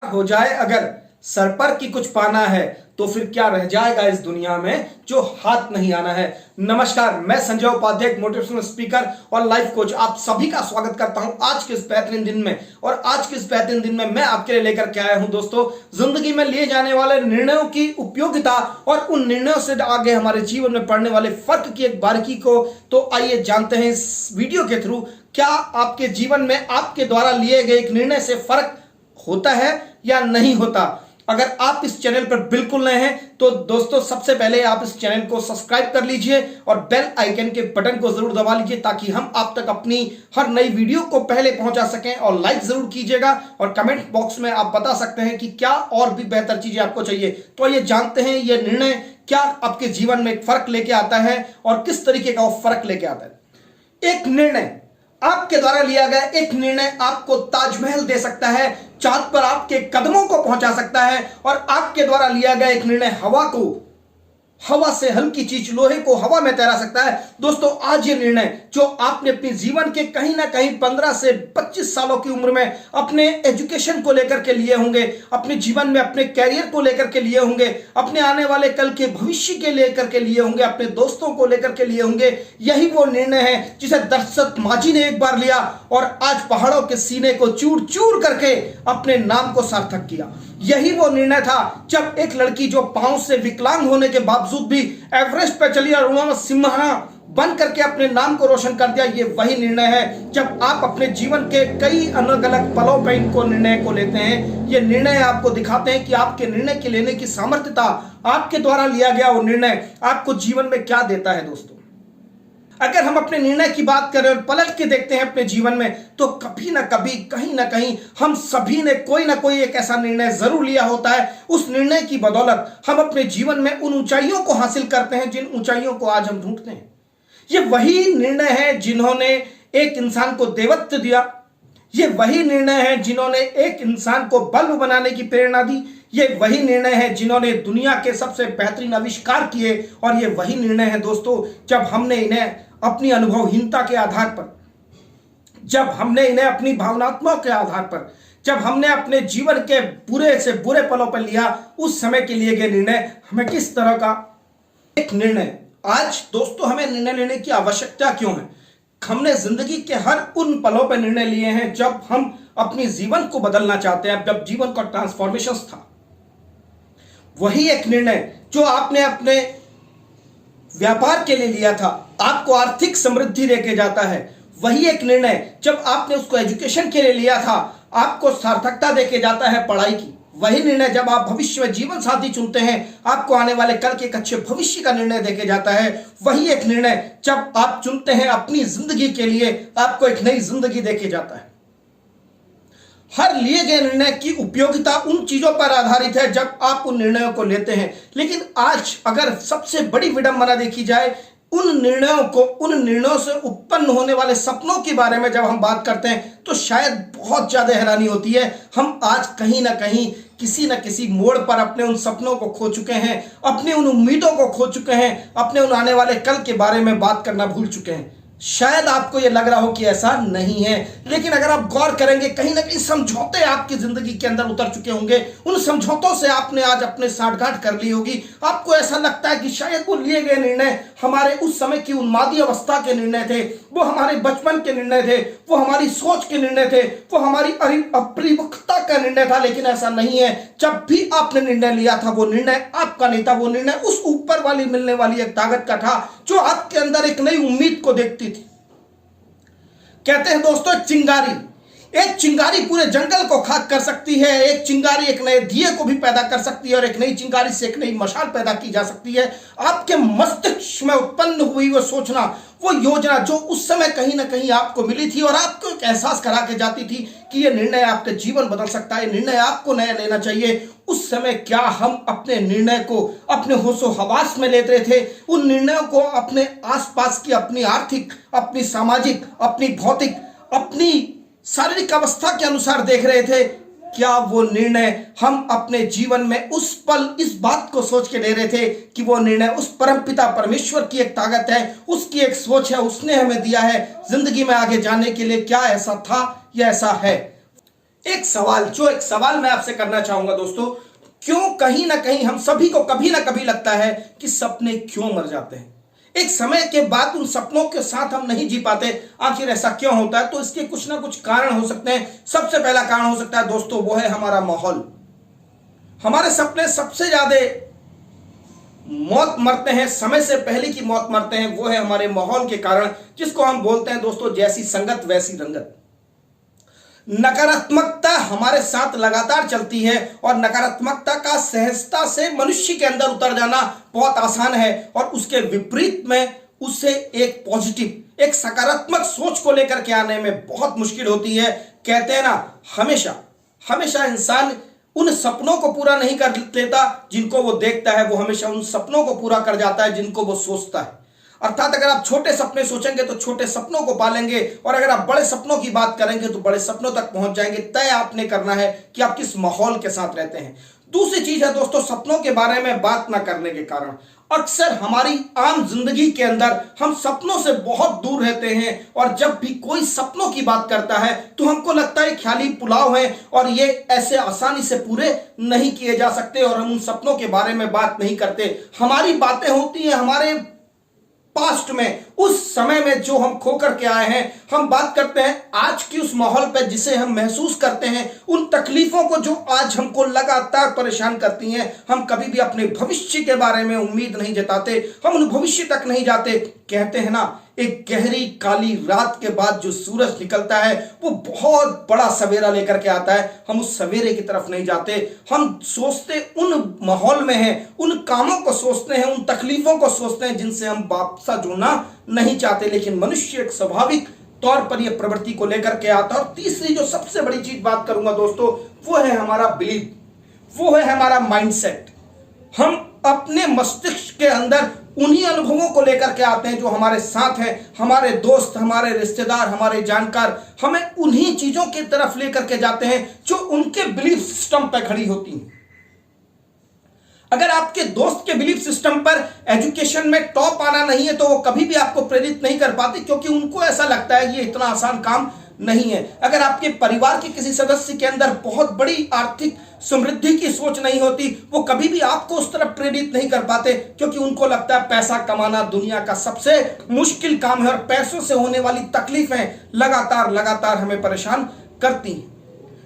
हो जाए अगर सर पर की कुछ पाना है तो फिर क्या रह जाएगा इस दुनिया में जो हाथ नहीं आना है। नमस्कार, मैं संजय उपाध्याय, एक मोटिवेशनल स्पीकर और लाइफ कोच, आप सभी का स्वागत करता हूं आज के इस बेहतरीन दिन में। और आज के इस बेहतरीन दिन में मैं आपके लिए लेकर के आया हूं दोस्तों, जिंदगी में लिए जाने वाले निर्णयों की उपयोगिता और उन निर्णयों से आगे हमारे जीवन में पड़ने वाले फर्क की एक बारीकी को। तो आइए जानते हैं इस वीडियो के थ्रू, क्या आपके जीवन में आपके द्वारा लिए गए एक निर्णय से फर्क होता है या नहीं होता। अगर आप इस चैनल पर बिल्कुल नए हैं तो दोस्तों सबसे पहले आप इस चैनल को सब्सक्राइब कर लीजिए और बेल आइकन के बटन को जरूर दबा लीजिए ताकि हम आप तक अपनी हर नई वीडियो को पहले पहुंचा सकें। और लाइक जरूर कीजिएगा और कमेंट बॉक्स में आप बता सकते हैं कि क्या और भी बेहतर चीजें आपको चाहिए। तो ये जानते हैं ये निर्णय क्या आपके जीवन में एक फर्क लेके आता है और किस तरीके का वो फर्क लेके आता है। एक निर्णय आपके द्वारा लिया गया एक निर्णय आपको ताजमहल दे सकता है, चांद पर आपके कदमों को पहुंचा सकता है। और आपके द्वारा लिया गया एक निर्णय हवा से हल्की चीज लोहे को हवा में तैरा सकता है। दोस्तों आज ये निर्णय जो आपने अपने जीवन के कहीं ना कहीं 15 से 25 सालों की उम्र में अपने एजुकेशन को लेकर के लिए होंगे, अपने जीवन में अपने कैरियर को लेकर के लिए होंगे, अपने आने वाले कल के भविष्य के लेकर के लिए होंगे, अपने दोस्तों को लेकर के लिए होंगे, यही वो निर्णय है जिसे दशरथ माझी ने एक बार लिया और आज पहाड़ों के सीने को चूर चूर करके अपने नाम को सार्थक किया। यही वो निर्णय था जब एक लड़की जो पांव से विकलांग होने के बावजूद भी एवरेस्ट पर चली और उन्होंने सिंहाना बन करके अपने नाम को रोशन कर दिया। ये वही निर्णय है जब आप अपने जीवन के कई अलग अलग पलों पर इनको निर्णय को लेते हैं। ये निर्णय आपको दिखाते हैं कि आपके निर्णय के लेने की सामर्थ्यता, आपके द्वारा लिया गया वो निर्णय आपको जीवन में क्या देता है। दोस्तों अगर हम अपने निर्णय की बात करें और पलट के देखते हैं अपने जीवन में, तो कभी ना कभी कहीं ना कहीं हम सभी ने कोई ना कोई एक ऐसा निर्णय जरूर लिया होता है। उस निर्णय की बदौलत हम अपने जीवन में उन ऊंचाइयों को हासिल करते हैं जिन ऊंचाइयों को आज हम ढूंढते हैं। ये वही निर्णय है जिन्होंने एक इंसान को देवत्व दिया, ये वही निर्णय है जिन्होंने एक इंसान को बल्ब बनाने की प्रेरणा दी, ये वही निर्णय है जिन्होंने दुनिया के सबसे बेहतरीन आविष्कार किए। और ये वही निर्णय है दोस्तों जब हमने इन्हें अपनी अनुभवहीनता के आधार पर, जब हमने इन्हें अपनी भावनात्मक के आधार पर, जब हमने अपने जीवन के बुरे से बुरे पलों पर लिया, उस समय के लिए गए निर्णय हमें किस तरह का एक निर्णय। आज दोस्तों हमें निर्णय लेने की आवश्यकता क्यों है। हमने जिंदगी के हर उन पलों पर निर्णय लिए हैं जब हम अपनी जीवन को बदलना चाहते हैं, जब जीवन का ट्रांसफॉर्मेशन था। वही एक निर्णय जो आपने अपने व्यापार के लिए लिया था, आपको आर्थिक समृद्धि देके जाता है। वही एक निर्णय जब आपने उसको एजुकेशन के लिए लिया था, आपको सार्थकता देके जाता है पढ़ाई की। वही निर्णय जब आप भविष्य में जीवन साथी चुनते हैं, आपको आने वाले कल के एक अच्छे भविष्य का निर्णय देके जाता है। वही एक निर्णय जब आप चुनते हैं अपनी जिंदगी के लिए, आपको एक नई जिंदगी देके जाता है। हर लिए गए निर्णय की उपयोगिता उन चीजों पर आधारित है जब आप उन निर्णयों को लेते हैं। लेकिन आज अगर सबसे बड़ी विडंबना देखी जाए, उन निर्णयों से उत्पन्न होने वाले सपनों के बारे में जब हम बात करते हैं तो शायद बहुत ज्यादा हैरानी होती है। हम आज कहीं ना कहीं किसी न किसी मोड़ पर अपने उन सपनों को खो चुके हैं, अपने उन उम्मीदों को खो चुके हैं, अपने उन आने वाले कल के बारे में बात करना भूल चुके हैं। शायद आपको यह लग रहा हो कि ऐसा नहीं है, लेकिन अगर आप गौर करेंगे कहीं ना कहीं समझौते आपकी जिंदगी के अंदर उतर चुके होंगे। उन समझौतों से आपने आज अपने साठगांठ कर ली होगी। आपको ऐसा लगता है कि शायद वो लिए गए निर्णय हमारे उस समय की उन्मादी अवस्था के निर्णय थे, वो हमारे बचपन के निर्णय थे, वो हमारी सोच के निर्णय थे, वो हमारी अपरिपक्वता का निर्णय था। लेकिन ऐसा नहीं है। जब भी आपने निर्णय लिया था वो निर्णय आपका नहीं था, वो निर्णय उस ऊपर वाली मिलने वाली एक ताकत का था जो आपके अंदर एक नई उम्मीद को देखती थी। कहते हैं दोस्तों एक चिंगारी पूरे जंगल को खाक कर सकती है, एक चिंगारी एक नए दिए को भी पैदा कर सकती है और एक नई चिंगारी से एक नई मशाल पैदा की जा सकती है। आपके मस्तिष्क में उत्पन्न हुई वो सोचना, वो योजना जो उस समय कहीं ना कहीं आपको मिली थी और आपको एक एहसास करा के जाती थी कि ये निर्णय आपका जीवन बदल सकता है, निर्णय आपको नया लेना चाहिए। उस समय क्या हम अपने निर्णय को अपने होशो हवास में लेते थे, उन निर्णयों को अपने आसपास की अपनी आर्थिक, अपनी सामाजिक, अपनी भौतिक, अपनी शारीरिक अवस्था के अनुसार देख रहे थे? क्या वो निर्णय हम अपने जीवन में उस पल इस बात को सोच के ले रहे थे कि वो निर्णय उस परमपिता परमेश्वर की एक ताकत है, उसकी एक सोच है, उसने हमें दिया है जिंदगी में आगे जाने के लिए? क्या ऐसा था या ऐसा है? एक सवाल मैं आपसे करना चाहूंगा दोस्तों, क्यों कहीं ना कहीं हम सभी को कभी ना कभी लगता है कि सपने क्यों मर जाते हैं, एक समय के बाद उन सपनों के साथ हम नहीं जी पाते, आखिर ऐसा क्यों होता है? तो इसके कुछ ना कुछ कारण हो सकते हैं। सबसे पहला कारण हो सकता है दोस्तों, वो है हमारा माहौल। हमारे सपने सबसे ज्यादा मौत मरते हैं, समय से पहले की मौत मरते हैं, वो है हमारे माहौल के कारण, जिसको हम बोलते हैं दोस्तों जैसी संगत वैसी रंगत। नकारात्मकता हमारे साथ लगातार चलती है और नकारात्मकता का सहजता से मनुष्य के अंदर उतर जाना बहुत आसान है, और उसके विपरीत में उससे एक पॉजिटिव, एक सकारात्मक सोच को लेकर के आने में बहुत मुश्किल होती है। कहते हैं ना, हमेशा इंसान उन सपनों को पूरा नहीं कर लेता जिनको वो देखता है, वो हमेशा उन सपनों को पूरा कर जाता है जिनको वो सोचता है। अर्थात अगर आप छोटे सपने सोचेंगे तो छोटे सपनों को पालेंगे, और अगर आप बड़े सपनों की बात करेंगे तो बड़े सपनों तक पहुंच जाएंगे। तय आपने करना है कि आप किस माहौल के साथ रहते हैं। दूसरी चीज है दोस्तों, सपनों के बारे में बात ना करने के कारण अक्सर हमारी आम जिंदगी के अंदर हम सपनों से बहुत दूर रहते हैं, और जब भी कोई सपनों की बात करता है तो हमको लगता है ख्याली पुलाव है और ये ऐसे आसानी से पूरे नहीं किए जा सकते, और हम उन सपनों के बारे में बात नहीं करते। हमारी बातें होती हैं हमारे पास्ट में, उस समय में जो हम खोकर के आए हैं। हम बात करते हैं आज की उस माहौल पे जिसे हम महसूस करते हैं, उन तकलीफों को जो आज हमको लगातार परेशान करती हैं। हम कभी भी अपने भविष्य के बारे में उम्मीद नहीं जताते, हम उन भविष्य तक नहीं जाते। कहते हैं ना, एक गहरी काली रात के बाद जो सूरज निकलता है वो बहुत बड़ा सवेरा लेकर के आता है। हम उस सवेरे की तरफ नहीं जाते, हम सोचते उन माहौल में हैं, उन कामों को सोचते हैं, उन तकलीफों को सोचते हैं जिनसे हम वापस जुड़ना नहीं चाहते। लेकिन मनुष्य एक स्वाभाविक तौर पर यह प्रवृत्ति को लेकर के आता है। और तीसरी जो सबसे बड़ी चीज बात करूंगा दोस्तों, वो है हमारा बिलीफ, वो है हमारा माइंडसेट। हम अपने मस्तिष्क के अंदर उन्हीं अनुभवों को लेकर के आते हैं जो हमारे साथ हैं, हमारे दोस्त, हमारे रिश्तेदार, हमारे जानकार, हमें उन्हीं चीजों की तरफ लेकर के जाते हैं जो उनके बिलीफ सिस्टम पर खड़ी होती हैं। अगर आपके दोस्त के बिलीफ सिस्टम पर एजुकेशन में टॉप आना नहीं है तो वो कभी भी आपको प्रेरित नहीं कर पाते, क्योंकि उनको ऐसा लगता है ये इतना आसान काम नहीं है। अगर आपके परिवार के किसी सदस्य के अंदर बहुत बड़ी आर्थिक समृद्धि की सोच नहीं होती, वो कभी भी आपको उस तरफ प्रेरित नहीं कर पाते, क्योंकि उनको लगता है पैसा कमाना दुनिया का सबसे मुश्किल काम है और पैसों से होने वाली तकलीफें लगातार हमें परेशान करती हैं।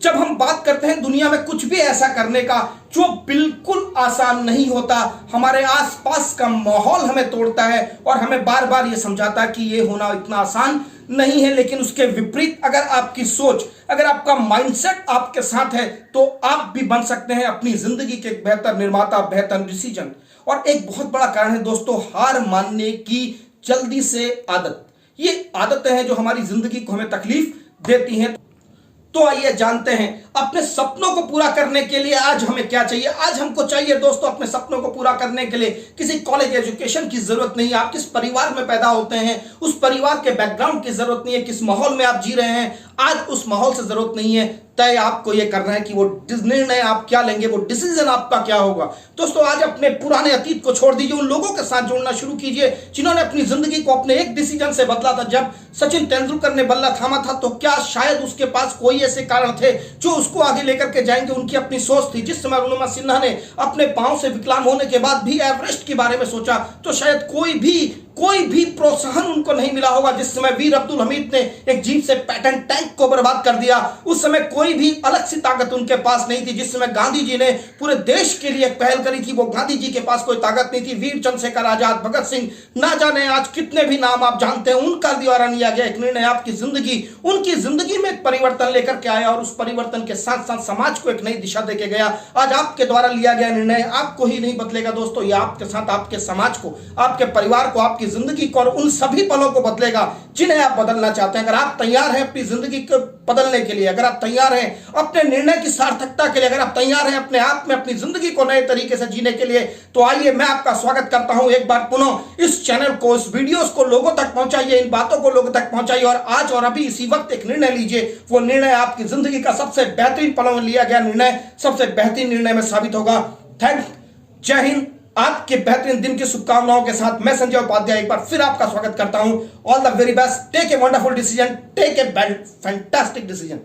जब हम बात करते हैं दुनिया में कुछ भी ऐसा करने का जो बिल्कुल आसान नहीं होता, हमारे आसपास का माहौल हमें तोड़ता है और हमें बार बार ये समझाता है कि ये होना इतना आसान नहीं है। लेकिन उसके विपरीत अगर आपकी सोच, अगर आपका माइंडसेट आपके साथ है तो आप भी बन सकते हैं अपनी जिंदगी के बेहतर निर्माता, बेहतर डिसीजन। और एक बहुत बड़ा कारण है दोस्तों, हार मानने की जल्दी से आदत। ये आदतें हैं जो हमारी जिंदगी को हमें तकलीफ देती हैं। तो आइए जानते हैं अपने सपनों को पूरा करने के लिए आज हमें क्या चाहिए। आज हमको चाहिए दोस्तों, अपने सपनों को पूरा करने के लिए किसी कॉलेज एजुकेशन की जरूरत नहीं है। आप किस परिवार में पैदा होते हैं उस परिवार के बैकग्राउंड की जरूरत नहीं है, किस माहौल में आप जी रहे हैं आज उस माहौल से जरूरत नहीं है। तय आपको यह करना है कि वो निर्णय आप क्या लेंगे, वो डिसीजन आपका क्या होगा। दोस्तों आज अपने पुराने अतीत को छोड़ दीजिए, उन लोगों के साथ जुड़ना शुरू कीजिए जिन्होंने अपनी जिंदगी को अपने एक डिसीजन से बदला था। जब सचिन तेंदुलकर ने बल्ला थामा था तो क्या शायद उसके पास कोई ऐसे कारण थे जो उसको आगे लेकर के जाएंगे? उनकी अपनी सोच थी। जिस समय अरुणिमा सिन्हा ने अपने पांव से विकलांग होने के बाद भी एवरेस्ट के बारे में सोचा तो शायद कोई भी प्रोत्साहन उनको नहीं मिला होगा। जिस समय वीर अब्दुल हमीद ने एक जीप से पैटर्न टैंक को बर्बाद कर दिया, उस समय कोई भी अलग सी ताकत उनके पास नहीं थी। जिस समय गांधी जी ने पूरे देश के लिए पहल करी थी, वो गांधी जी के पास कोई ताकत नहीं थी। वीर चंद्रशेखर आजाद, भगत सिंह, ना जाने आज कितने भी नाम आप जानते हैं, उनका द्वारा लिया गया एक निर्णय आपकी जिंदगी, उनकी जिंदगी में एक परिवर्तन लेकर के आया और उस परिवर्तन के साथ साथ समाज को एक नई दिशा देके गया। आज आपके द्वारा लिया गया निर्णय आपको ही नहीं बदलेगा दोस्तों, ये आपके साथ आपके समाज को, आपके परिवार को, आपकी जिंदगी को और उन सभी पलों को बदलेगा जिन्हें आप बदलना चाहते हैं। अगर आप तैयार हैं अपनी जिंदगी को बदलने के लिए, अगर आप तैयार हैं अपने निर्णय की सार्थकता के लिए, अगर आप तैयार हैं अपने आप में अपनी जिंदगी को नए तरीके से जीने के लिए, तो आइए मैं आपका स्वागत करता हूं एक बार पुनः इस चैनल को, इस वीडियोस को लोगों तक पहुंचाइए, इन बातों को लोगों तक पहुंचाइए और आज और अभी इसी वक्त एक निर्णय लीजिए। वो निर्णय आपकी जिंदगी का सबसे बेहतरीन पलों में लिया गया निर्णय सबसे बेहतरीन निर्णय में साबित होगा। थैंक, जय हिंद। आपके बेहतरीन दिन की शुभकामनाओं के साथ मैं संजय उपाध्याय एक बार फिर आपका स्वागत करता हूं। All the very best, take a wonderful decision, take a fantastic decision.